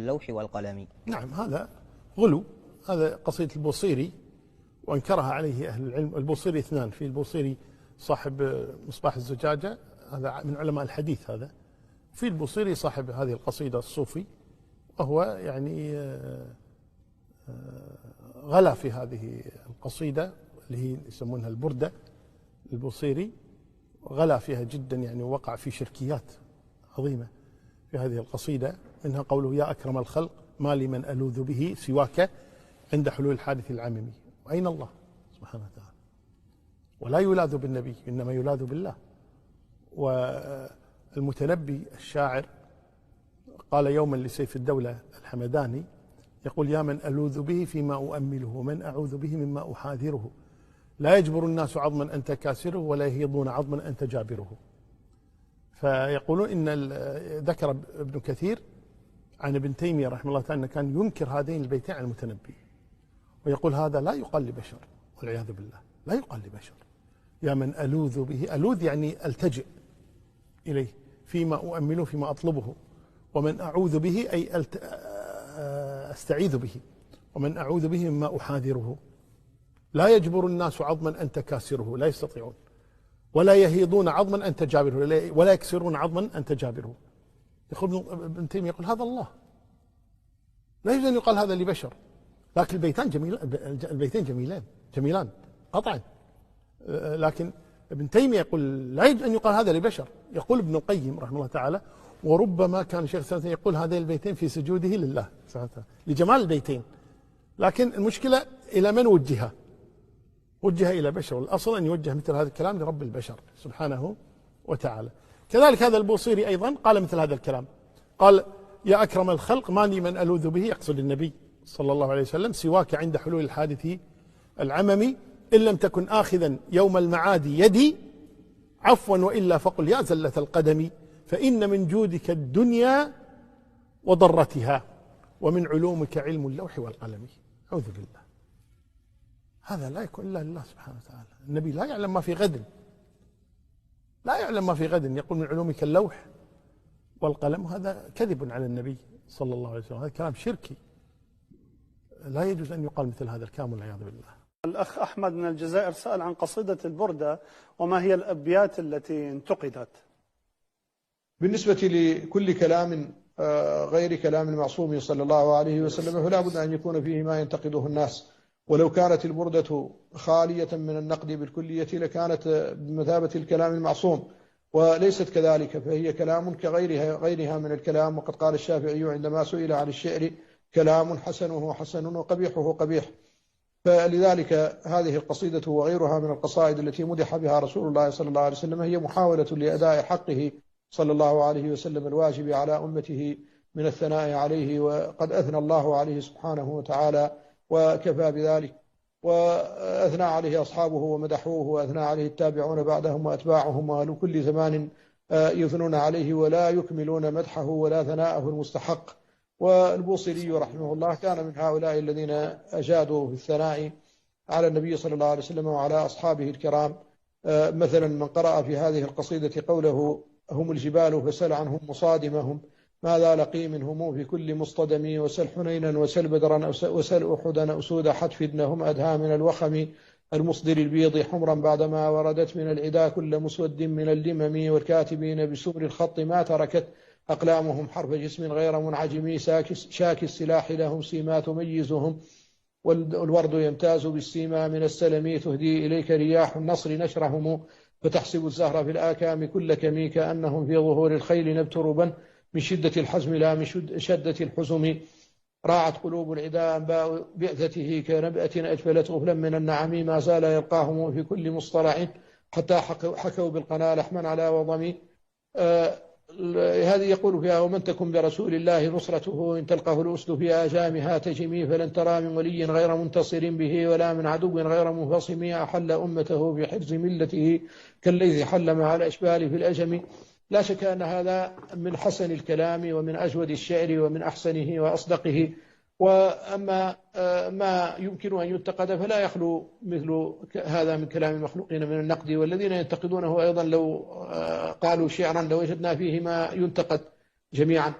اللوح والقلم. نعم، هذا غلو. هذا قصيدة البوصيري وانكرها عليه أهل العلم. البوصيري اثنان، في البوصيري صاحب مصباح الزجاجة، هذا من علماء الحديث هذا، في البوصيري صاحب هذه القصيدة الصوفي، وهو يعني غلا في هذه القصيدة اللي هي يسمونها البردة. البوصيري غلا فيها جدا، يعني وقع في شركيات عظيمة في هذه القصيدة، منها قوله: يا أكرم الخلق ما لي من ألوذ به سواك عند حلول الحادث العممي. وأين الله سبحانه وتعالى؟ ولا يلاذ بالنبي، إنما يلاذ بالله. والمتنبي الشاعر قال يوما لسيف الدولة الحمداني، يقول: يا من ألوذ به فيما أؤمله، ومن أعوذ به مما أحاذره، لا يجبر الناس عظما أنت كاسره، ولا يهيضون عظما أنت جابره. فيقولون إن ذكر ابن كثير عن ابن تيمية رحمه الله تعالى أنه كان ينكر هذين البيتين عن المتنبي، ويقول هذا لا يقال لبشر، والعياذ بالله، لا يقال لبشر. يا من ألوذ به، ألوذ يعني ألتجئ إليه، فيما أؤمله، فيما أطلبه، ومن أعوذ به أي أستعيذ به، ومن أعوذ به مما أحاذره. لا يجبر الناس عظما أنت كاسره، لا يستطيعون، ولا يهيضون عظما أنت جابره، ولا يكسرون عظما أنت جابره. يقول ابن تيمية، يقول هذا الله، لا يجوز أن يقال هذا لبشر. لكن البيتين جميلان قطعا، لكن ابن تيمية يقول لا يجوز أن يقال هذا لبشر. يقول ابن القيم رحمه الله تعالى: وربما كان شيخ الإسلام يقول هذين البيتين في سجوده لله سبحانه وتعالى لجمال البيتين. لكن المشكلة إلى من وجه إلى بشر، والأصل أن يوجه مثل هذا الكلام لرب البشر سبحانه وتعالى. كذلك هذا البوصيري أيضا قال مثل هذا الكلام، قال: يا أكرم الخلق ما لي من ألوذ به، يقصد النبي صلى الله عليه وسلم، سواك عند حلول الحادث العممي، إن لم تكن آخذا يوم المعاد يدي، عفوا وإلا فقل يا زلة القدم، فإن من جودك الدنيا وضرتها، ومن علومك علم اللوح والقلم. أعوذ بالله، هذا لا يكون إلا لله سبحانه وتعالى. النبي لا يعلم ما في غد، لا يعلم ما في غد. يقول من علومك اللوح والقلم، هذا كذب على النبي صلى الله عليه وسلم، هذا كلام شركي، لا يجوز أن يقال مثل هذا الكلام، والعياذ بالله. الأخ أحمد من الجزائر سأل عن قصيدة البردة، وما هي الأبيات التي انتقدت؟ بالنسبة لكل كلام غير كلام المعصوم صلى الله عليه وسلم، فلا بد أن يكون فيه ما ينتقده الناس. ولو كانت البردة خالية من النقد بالكلية لكانت بمثابة الكلام المعصوم، وليست كذلك، فهي كلام كغيرها من الكلام. وقد قال الشافعي عندما سئل عن الشعر: كلام حسنه حسن وقبيحه قبيح. فلذلك هذه القصيدة وغيرها من القصائد التي مدح بها رسول الله صلى الله عليه وسلم هي محاولة لأداء حقه صلى الله عليه وسلم الواجب على أمته من الثناء عليه، وقد أثنى الله عليه سبحانه وتعالى وكفى بذلك، وأثنى عليه أصحابه ومدحوه، وأثنى عليه التابعون بعدهم وأتباعهم، وأهل كل زمان يثنون عليه ولا يكملون مدحه ولا ثناءه المستحق. والبوصيري رحمه الله كان من هؤلاء الذين أجادوا في الثناء على النبي صلى الله عليه وسلم وعلى أصحابه الكرام. مثلا من قرأ في هذه القصيدة قوله: هم الجبال فسل عنهم مصادمهم، ماذا لقي منهم في كل مصطدم، وسل حنينا وسل بدرا وسل أحدا أسود حتف إنهم أدهى من الوخم المصدر البيض حمرا بعدما وردت من العدا كل مسود من اللمم، والكاتبين بسمر الخط ما تركت أقلامهم حرف جسم غير منعجم، شاك السلاح لهم سيما تميزهم، والورد يمتاز بالسيما من السلم، تهدي إليك رياح النصر نشرهم، فتحسب الزهر في الآكام كل كمي، كأنهم في ظهور الخيل نبت ربا من شدة الحزم لا من شدة الحزم، راعت قلوب العدا أنباء بعثته كنبأة أجفلت غفلا من النعم، ما زال يلقاهم في كل مصطلع حتى حكوا بالقنا لحما على وضم. هذه يقول فيها: ومن تكن برسول الله نصرته، إن تلقه الأسد في آجامها تجمي، فلن ترى من ولي غير منتصر به، ولا من عدو غير منفصم، أحل أمته في حفظ ملته كالليث حل مع الأشبال في الأجم. لا شك أن هذا من حسن الكلام ومن أجود الشعر ومن أحسنه وأصدقه. وأما ما يمكن أن ينتقد فلا يخلو مثل هذا من كلام المخلوقين من النقد، والذين ينتقدونه أيضا لو قالوا شعرا لوجدنا فيه ما ينتقد جميعا.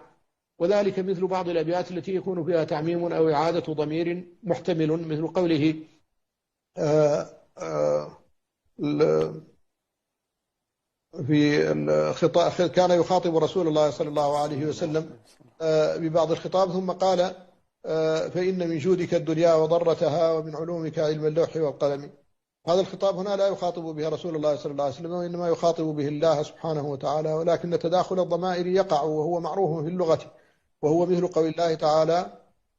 وذلك مثل بعض الأبيات التي يكون فيها تعميم أو إعادة ضمير محتمل، مثل قوله في الخطاب، كان يخاطب رسول الله صلى الله عليه وسلم ببعض الخطاب، ثم قال فإن من جودك الدنيا وضرتها ومن علومك علم اللوح والقلم. هذا الخطاب هنا لا يخاطب به رسول الله صلى الله عليه وسلم، وإنما يخاطب به الله سبحانه وتعالى، ولكن تداخل الضمائر يقع وهو معروف في اللغة، وهو مثل قول الله تعالى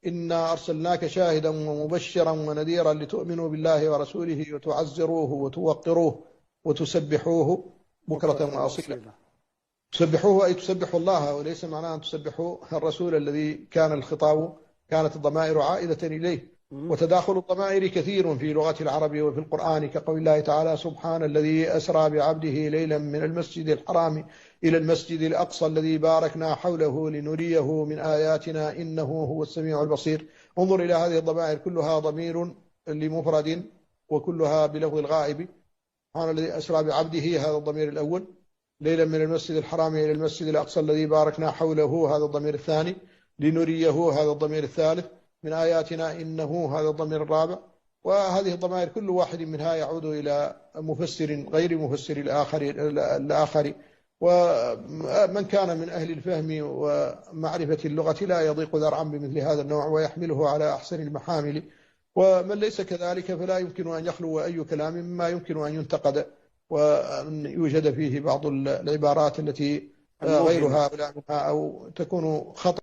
إنا أرسلناك شاهدا ومبشرا ونذيرا لتؤمنوا بالله ورسوله وتعزروه وتوقروه وتسبحوه بكرة وأصيلا. تسبحوه أي تسبحوا الله، وليس معناه أن تسبحوا الرسول الذي كان الخطاب كانت الضمائر عائدة إليه. وتداخل الضمائر كثير في لغة العرب وفي القرآن، كقول الله تعالى سبحان الذي أسرى بعبده ليلا من المسجد الحرام إلى المسجد الأقصى الذي باركنا حوله لنريه من آياتنا إنه هو السميع البصير. انظر إلى هذه الضمائر كلها ضمير لمفرد وكلها بلفظ الغائب. سبحان الذي أسرى بعبده هذا الضمير الأول، ليلا من المسجد الحرام إلى المسجد الأقصى الذي باركنا حوله هذا الضمير الثاني، لنريه هذا الضمير الثالث، من آياتنا إنه هذا الضمير الرابع. وهذه الضمائر كل واحد منها يعود إلى مفسر غير مفسر الآخر. ومن كان من أهل الفهم ومعرفة اللغة لا يضيق ذرعا بمثل هذا النوع ويحمله على أحسن المحامل. ومن ليس كذلك فلا يمكن أن يخلو أي كلام مما يمكن أن ينتقد، وأن يوجد فيه بعض العبارات التي غير هؤلاء أو تكون خطأ.